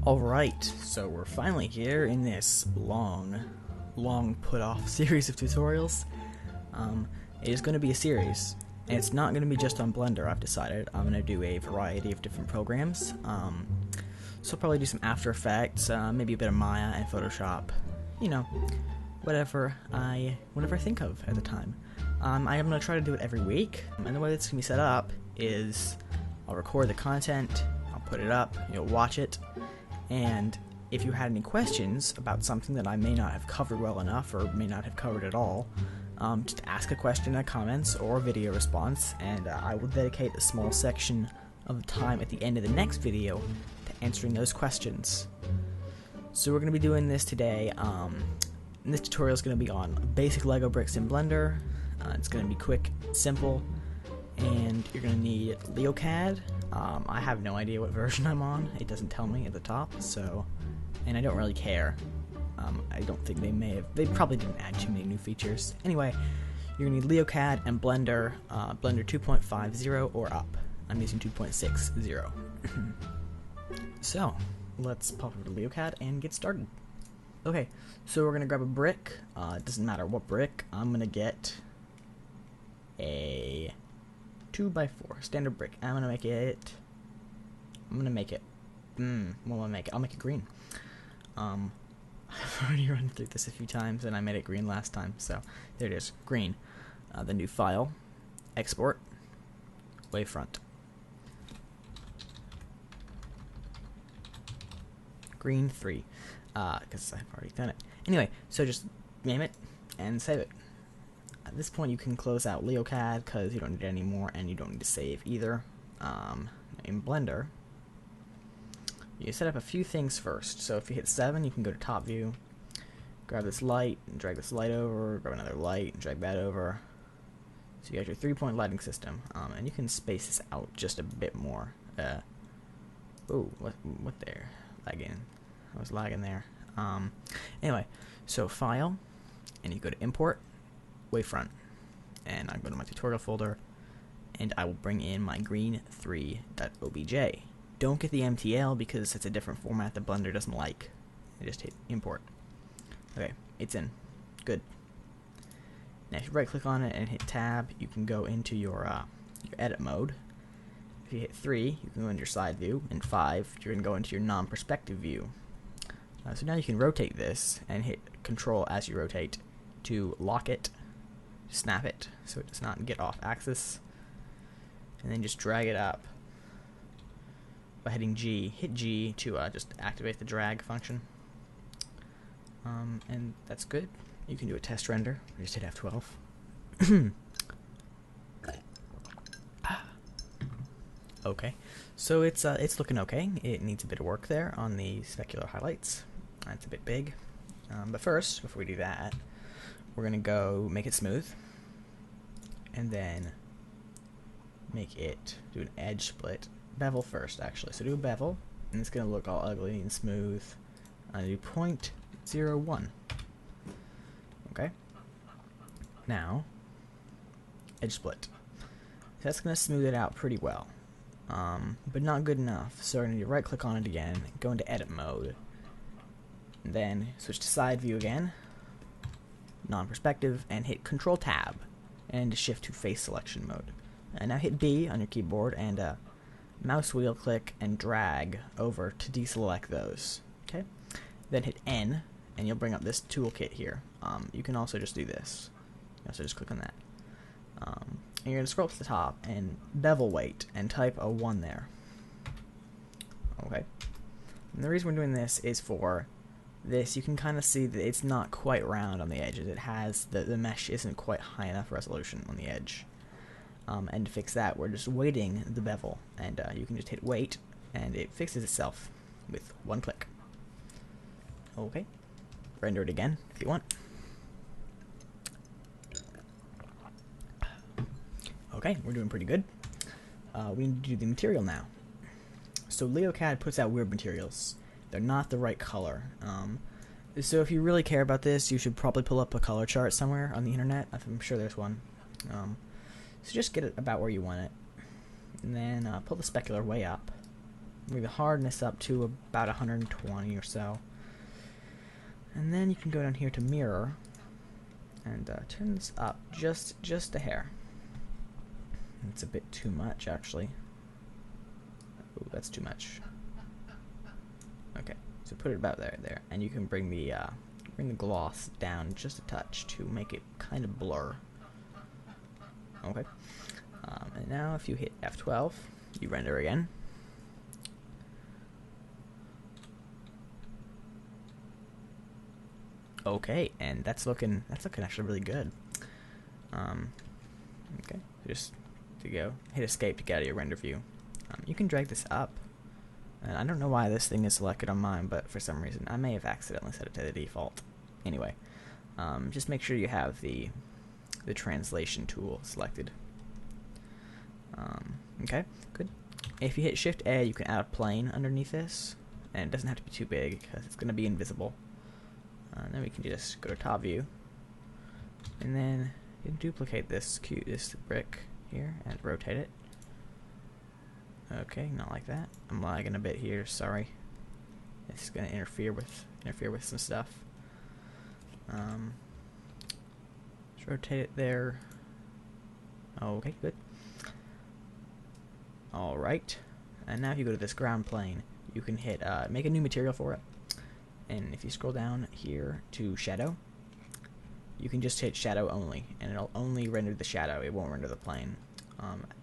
Alright, so we're finally here in this long put off series of tutorials. It is going to be a series, and it's not going to be just on Blender. I've decided I'm going to do a variety of different programs. So I'll probably do some After Effects, maybe a bit of Maya and Photoshop, you know, whatever I think of at the time. I'm going to try to do it every week, and the way it's going to be set up is I'll record the content, I'll put it up, you'll watch it, and if you had any questions about something that I may not have covered well enough or may not have covered at all, just ask a question in the comments or a video response, and I will dedicate a small section of time at the end of the next video to answering those questions. So we're going to be doing this today. This tutorial is going to be on basic Lego bricks in Blender. It's going to be quick, simple, and you're going to need LeoCAD. I have no idea what version I'm on. It doesn't tell me at the top, so, and I don't really care. I don't think they probably didn't add too many new features. Anyway, you're going to need LeoCAD and Blender, Blender 2.50 or up. I'm using 2.60. So, let's pop over to LeoCAD and get started. Okay, so we're going to grab a brick. It doesn't matter what brick. I'm going to get a 2x4 standard brick. I'll make it. What will I make it? I'll make it green. I've already run through this a few times, and I made it green last time, so there it is, green. The new file, export, wavefront, green 3, because I've already done it. Anyway, so just name it and save it. At this point, you can close out LeoCAD because you don't need it anymore, and you don't need to save either. In Blender, you set up a few things first. So if you hit 7, you can go to top view, grab this light, and drag this light over, grab another light, and drag that over. So you got your 3-point lighting system, and you can space this out just a bit more. Oh, what there? Lagging. I was lagging there. Anyway, so File, and you go to Import, Wavefront, and I go to my tutorial folder, and I will bring in my green3.obj. Don't get the MTL because it's a different format that Blender doesn't like. I just hit import. Okay, it's in. Good. Now if you right click on it and hit tab, you can go into your edit mode. If you hit 3, you can go into your side view, and 5, you're going to go into your non-perspective view. So now you can rotate this and hit Control as you rotate to lock it, snap it so it does not get off axis, and then just drag it up by hitting G. Hit G to just activate the drag function, and that's good. You can do a test render. Just hit F12. Okay, so it's looking okay. It needs a bit of work there on the specular highlights. It's a bit big, but first, before we do that, we're gonna go make it smooth, and then make it do an edge split. Bevel first, actually. So do a bevel, and it's gonna look all ugly and smooth. I do 0.01. Okay. Now, edge split. That's gonna smooth it out pretty well, but not good enough. So we're gonna right click on it again, go into edit mode, and then switch to side view again, non-perspective, and hit Control Tab, and shift to face selection mode. And now hit B on your keyboard and mouse wheel click and drag over to deselect those. Okay. Then hit N, and you'll bring up this toolkit here. You can also just do this. So just click on that. And you're going to scroll up to the top and bevel weight and type a 1 there. Okay. And the reason we're doing this is for this, you can kind of see that it's not quite round on the edges. It has, the mesh isn't quite high enough resolution on the edge. And to fix that, we're just weighting the bevel, and you can just hit weight, and it fixes itself with 1 click. Okay. Render it again if you want. Okay, we're doing pretty good. We need to do the material now. So LeoCAD puts out weird materials. They're not the right color. So if you really care about this, you should probably pull up a color chart somewhere on the internet. I'm sure there's one. So just get it about where you want it. And then pull the specular way up. move the hardness up to about 120 or so. And then you can go down here to mirror and turn this up just a hair. It's a bit too much, actually. Ooh, that's too much. Okay, so put it about there, and you can bring the gloss down just a touch to make it kind of blur. Okay, and now if you hit F12, you render again. Okay, and that's looking actually really good. Okay, just to go hit escape to get out of your render view. You can drag this up, and I don't know why this thing is selected on mine, but for some reason I may have accidentally set it to the default. Anyway, just make sure you have the translation tool selected. Okay, good. If you hit Shift A, you can add a plane underneath this, and it doesn't have to be too big because it's going to be invisible. And then we can just go to top view, and then you duplicate this brick here and rotate it. Okay, not like that. I'm lagging a bit here. Sorry. It's gonna interfere with some stuff. Just rotate it there. Okay, good. All right. And now if you go to this ground plane, you can hit make a new material for it. And if you scroll down here to shadow, you can just hit shadow only, and it'll only render the shadow. It won't render the plane.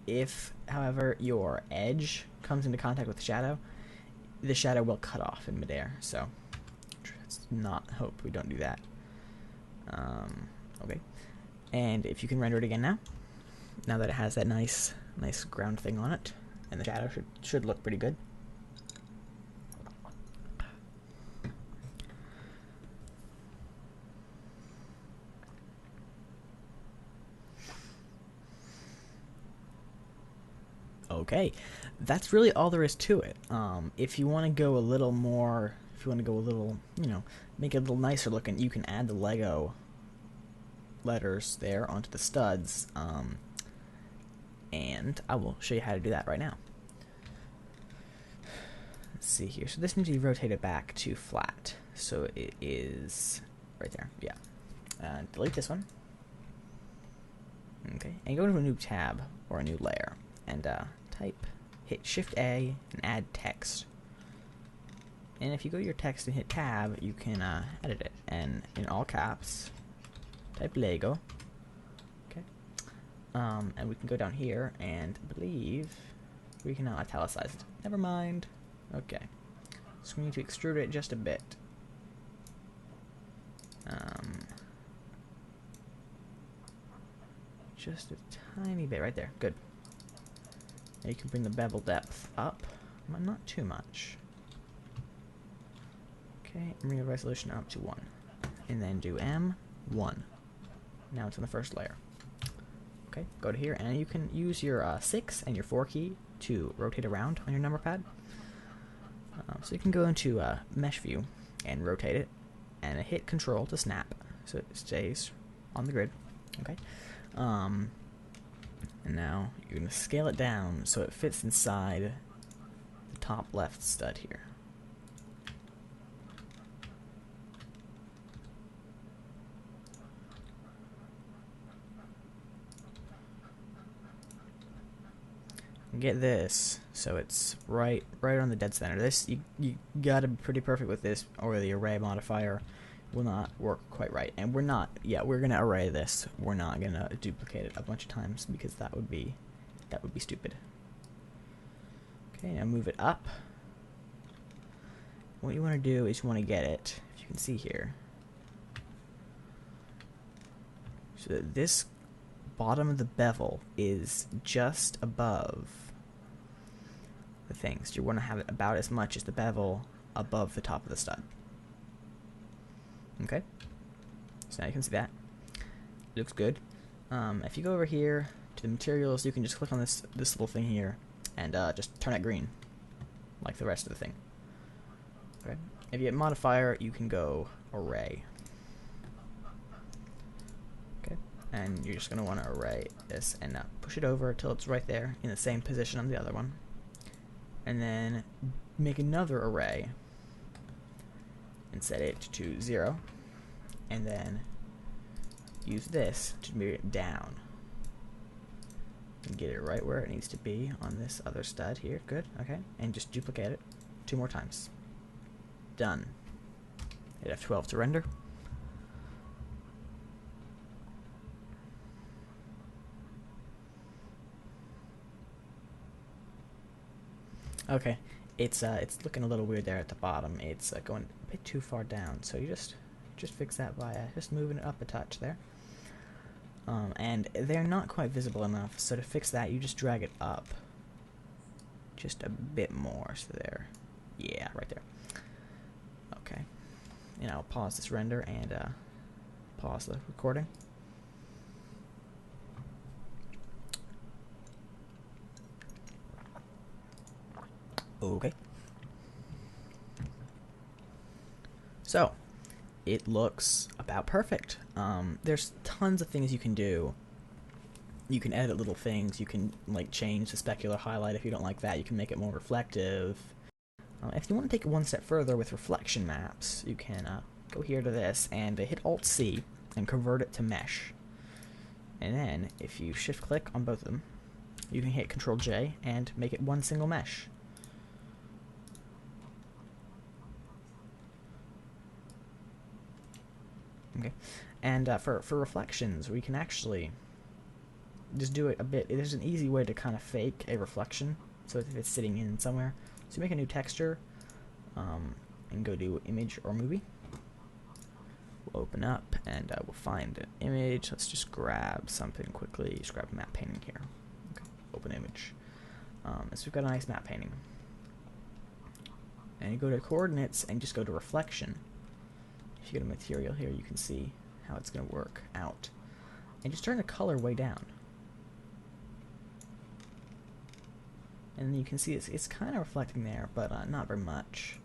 If, however, your edge comes into contact with the shadow will cut off in midair. So let's not hope we don't do that. Okay, and if you can render it again now that it has that nice ground thing on it, and the shadow should look pretty good. Okay, that's really all there is to it. If you want to go a little more, make it a little nicer looking, you can add the Lego letters there onto the studs, and I will show you how to do that right now. Let's see here. So this needs to be rotated back to flat, so it is right there. Yeah. Delete this one. Okay, and go to a new tab or a new layer, and hit Shift A and add text. And if you go to your text and hit tab, you can edit it, and in all caps type Lego. Okay, and we can go down here, and I believe we can now italicize it. Never mind. Okay, so we need to extrude it just a bit. Just a tiny bit right there. Good. Now you can bring the bevel depth up, but not too much. Okay, and bring the resolution up to 1. And then do M1. Now it's on the first layer. Okay, go to here, and you can use your 6 and your 4 key to rotate around on your number pad. So you can go into mesh view and rotate it, and hit Control to snap so it stays on the grid. Okay. And now you're going to scale it down so it fits inside the top left stud here. And get this so it's right on the dead center. This you gotta be pretty perfect with this, or the array modifier will not work quite right. And we're gonna array this. We're not gonna duplicate it a bunch of times because that would be stupid. Okay, now move it up. What you want to do is you want to get it, if you can see here, so that this bottom of the bevel is just above the things. You want to have it about as much as the bevel above the top of the stud. Okay, so now you can see that. It looks good. If you go over here to the materials, you can just click on this little thing here and just turn it green, like the rest of the thing. Okay. If you hit modifier, you can go array. Okay, and you're just going to want to array this and push it over until it's right there in the same position on the other one. and then make another array and set it to 0, and then use this to move it down and get it right where it needs to be on this other stud here. Good. Okay, and just duplicate it 2 more times. Done. Hit F12 to render. Okay, it's looking a little weird there at the bottom. It's going a bit too far down, so you just fix that by just moving it up a touch there. And they're not quite visible enough, so to fix that, you just drag it up just a bit more. So there, yeah, right there. Okay, and I'll pause this render and pause the recording. Okay. So, it looks about perfect. There's tons of things you can do. You can edit little things. You can like change the specular highlight if you don't like that. You can make it more reflective. If you want to take it one step further with reflection maps, you can go here to this and hit Alt-C and convert it to mesh. And then, if you shift-click on both of them, you can hit Control-J and make it one single mesh. Okay, and for reflections, we can actually just do it a bit. There's an easy way to kind of fake a reflection, so if it's sitting in somewhere. So make a new texture, and go to image or movie. We'll open up, and we'll find an image. Let's just grab something quickly. Just grab a map painting here. Okay, open image. So we've got a nice map painting. And you go to coordinates, and just go to reflection. If you go to material here, you can see how it's going to work out. And just turn the color way down. And you can see it's kind of reflecting there, but not very much.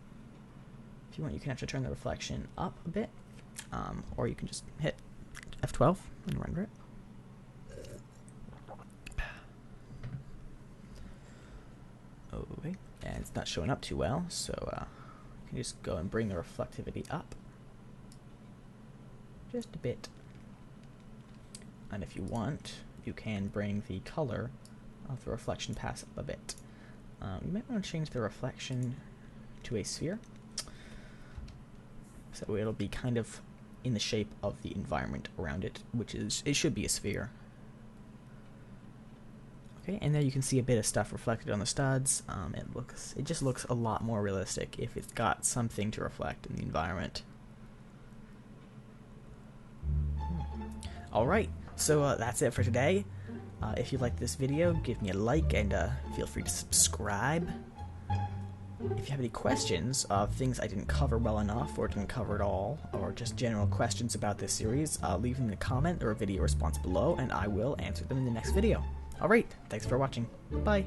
If you want, you can actually turn the reflection up a bit, or you can just hit F12 and render it. Okay, and it's not showing up too well, so you can just go and bring the reflectivity up. Just a bit. And if you want, you can bring the color of the reflection pass up a bit. You might want to change the reflection to a sphere, so it'll be kind of in the shape of the environment around it, which is, it should be a sphere. Okay, and there you can see a bit of stuff reflected on the studs. It just looks a lot more realistic if it's got something to reflect in the environment. Alright, so that's it for today. If you liked this video, give me a like and feel free to subscribe. If you have any questions of things I didn't cover well enough or didn't cover at all, or just general questions about this series, leave them in a comment or a video response below and I will answer them in the next video. Alright, thanks for watching. Bye.